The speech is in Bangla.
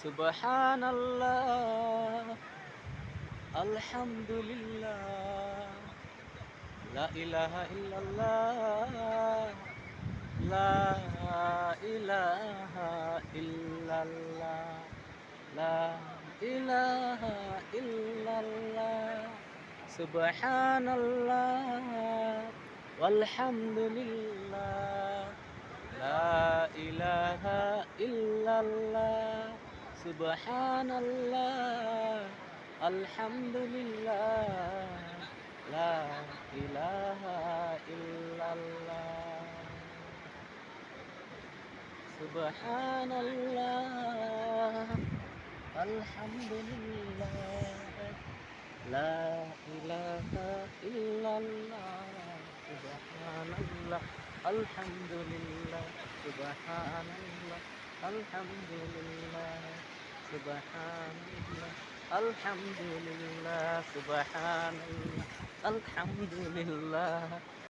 সুবহানাল্লাহ আলহামদুলিল্লাহ লা ইলাহা ইল্লাল্লাহ লা ইলাহা ইল্লাল্লাহ লা ইলাহা ইল্লাল্লাহ সুবহানাল্লাহ ওয়ালহামদুলিল্লাহ লা ইলাহা ইল্লাল্লাহ সুবহানাল্লাহ আলহামদুলিল্লাহ লা ইলাহা ইল্লাল্লাহ সুবহানাল্লাহ আলহামদুলিল্লাহ লা ইলাহা ইল্লাল্লাহ সুবহানাল্লাহ আলহামদুলিল্লাহ সুবহানাল্লাহ আলহামদুলিল্লাহ সুবহানাল্লাহ আলহামদুলিল্লাহ সুবহানাল্লাহ আলহামদুলিল্লাহ